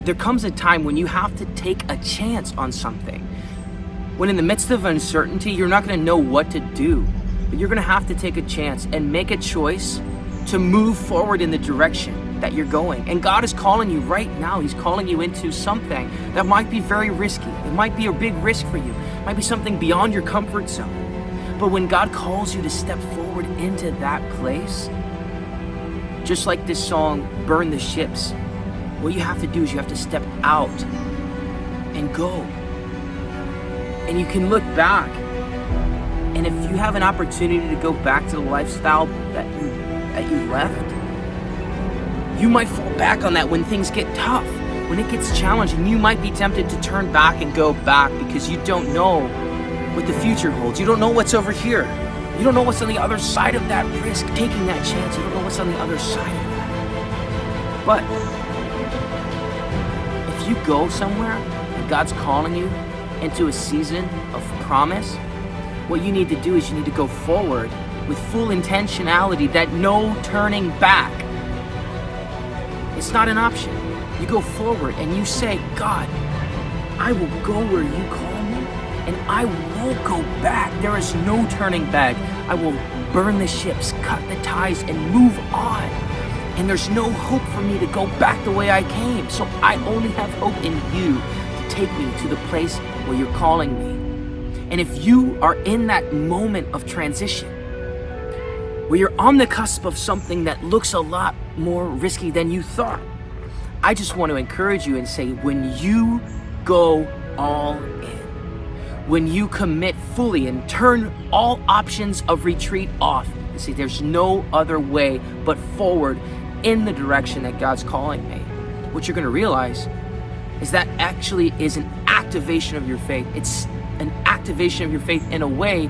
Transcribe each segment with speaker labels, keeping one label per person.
Speaker 1: There comes a time when you have to take a chance on something. When in the midst of uncertainty, you're not going to know what to do, but you're going to have to take a chance and make a choice to move forward in the direction that you're going. And God is calling you right now. He's calling you into something that might be very risky. It might be a big risk for you. It might be something beyond your comfort zone. But when God calls you to step forward into that place, just like this song, Burn the Ships, what you have to do is you have to step out and go. And you can look back. And if you have an opportunity to go back to the lifestyle that you left, you might fall back on that when things get tough, when it gets challenging. You might be tempted to turn back and go back because you don't know what the future holds. You don't know what's over here. You don't know what's on the other side of that risk, taking that chance. You don't know what's on the other side of that. But if you go somewhere and God's calling you into a season of promise, what you need to do is you need to go forward with full intentionality, that no turning back. It's not an option. You go forward and you say, God, I will go where you call me, and I won't go back. There is no turning back. I will burn the ships, cut the ties, and move on. And there's no hope for me to go back the way I came. So I only have hope in you to take me to the place where you're calling me. And if you are in that moment of transition, where you're on the cusp of something that looks a lot more risky than you thought, I just want to encourage you and say, when you go all in, when you commit fully and turn all options of retreat off, and say there's no other way but forward in the direction that God's calling me, what you're going to realize is that actually is an activation of your faith. It's an activation of your faith in a way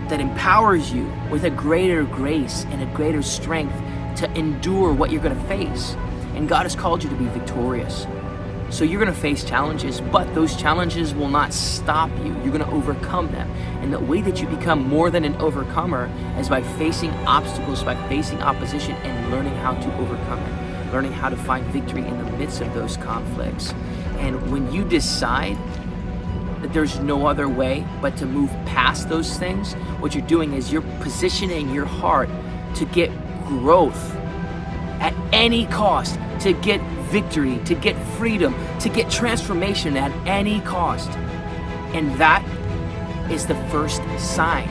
Speaker 1: that empowers you with a greater grace and a greater strength to endure what you're going to face. And God has called you to be victorious. So you're going to face challenges, but those challenges will not stop you. You're going to overcome them. And the way that you become more than an overcomer is by facing obstacles, by facing opposition, and learning how to overcome it, learning how to find victory in the midst of those conflicts. And when you decide that there's no other way but to move past those things, what you're doing is you're positioning your heart to get growth at any cost, to get victory, to get freedom, to get transformation at any cost. And that is the first sign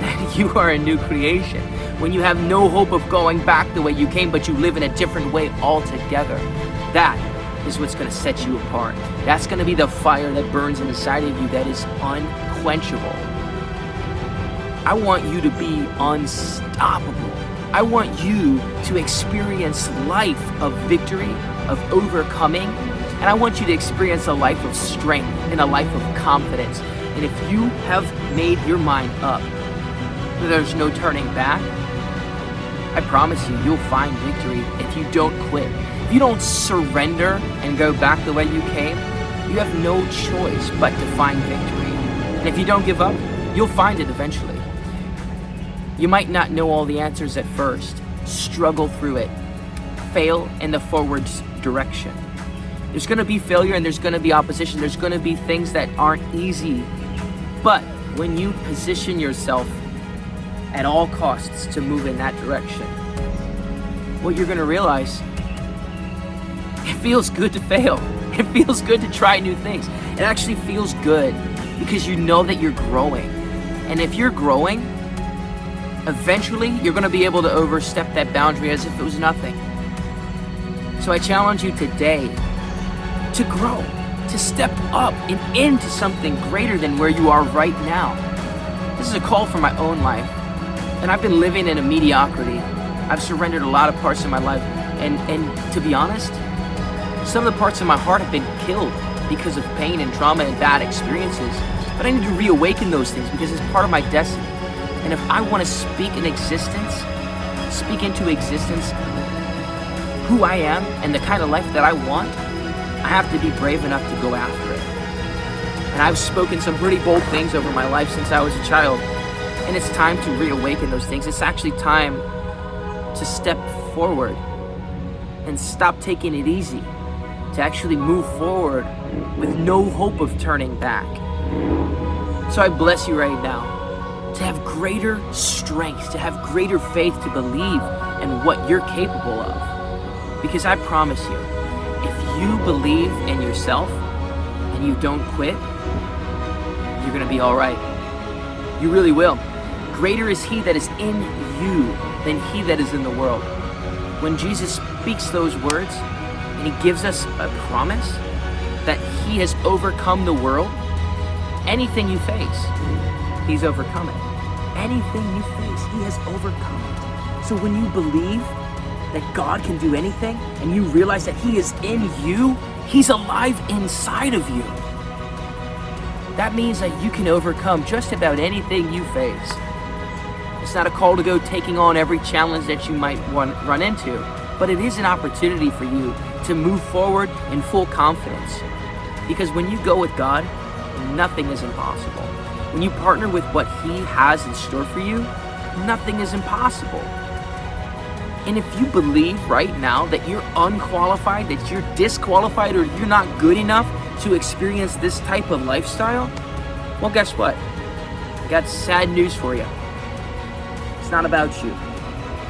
Speaker 1: that you are a new creation. When you have no hope of going back the way you came, but you live in a different way altogether, that is what's going to set you apart. That's going to be the fire that burns inside of you that is unquenchable. I want you to be unstoppable. I want you to experience life of victory, of overcoming, and I want you to experience a life of strength and a life of confidence. And if you have made your mind up that there's no turning back, I promise you, you'll find victory if you don't quit. If you don't surrender and go back the way you came, you have no choice but to find victory. And if you don't give up, you'll find it eventually. You might not know all the answers at first. Struggle through it. Fail in the forward direction. There's going to be failure and there's going to be opposition. There's going to be things that aren't easy. But when you position yourself at all costs to move in that direction, what you're going to realize, it feels good to fail. It feels good to try new things. It actually feels good because you know that you're growing. And if you're growing, eventually you're going to be able to overstep that boundary as if it was nothing. So I challenge you today to grow, to step up and into something greater than where you are right now. This is a call for my own life. And I've been living in a mediocrity. I've surrendered a lot of parts of my life. And to be honest, some of the parts of my heart have been killed because of pain and trauma and bad experiences. But I need to reawaken those things because it's part of my destiny. And if I want to speak into existence who I am and the kind of life that I want, I have to be brave enough to go after it. And I've spoken some pretty bold things over my life since I was a child. And it's time to reawaken those things. It's actually time to step forward and stop taking it easy to actually move forward with no hope of turning back. So I bless you right now to have greater strength, to have greater faith to believe in what you're capable of. Because I promise you, if you believe in yourself and you don't quit, you're going to be all right. You really will. Greater is he that is in you than he that is in the world. When Jesus speaks those words and he gives us a promise that he has overcome the world, anything you face, he's overcome it. Anything you face, he has overcome it. So when you believe that God can do anything and you realize that he is in you, he's alive inside of you. That means that you can overcome just about anything you face. It's not a call to go taking on every challenge that you might run into, but it is an opportunity for you to move forward in full confidence. Because when you go with God, nothing is impossible. When you partner with what he has in store for you, nothing is impossible. And if you believe right now that you're unqualified, that you're disqualified, or you're not good enough to experience this type of lifestyle, well, guess what? I got sad news for you. It's not about you.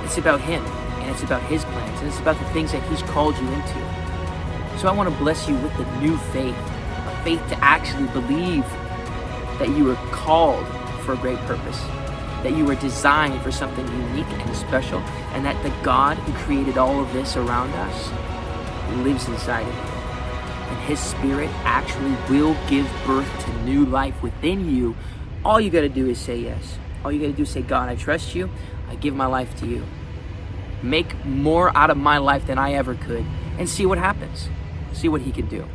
Speaker 1: It's about him, and it's about his plans, and it's about the things that he's called you into. So I want to bless you with the new faith, a faith to actually believe that you were called for a great purpose, that you were designed for something unique and special, and that the God who created all of this around us lives inside of you. And his spirit actually will give birth to new life within you. All you got to do is say yes. All you got to do is say, God, I trust you. I give my life to you. Make more out of my life than I ever could, and see what happens. See what he can do.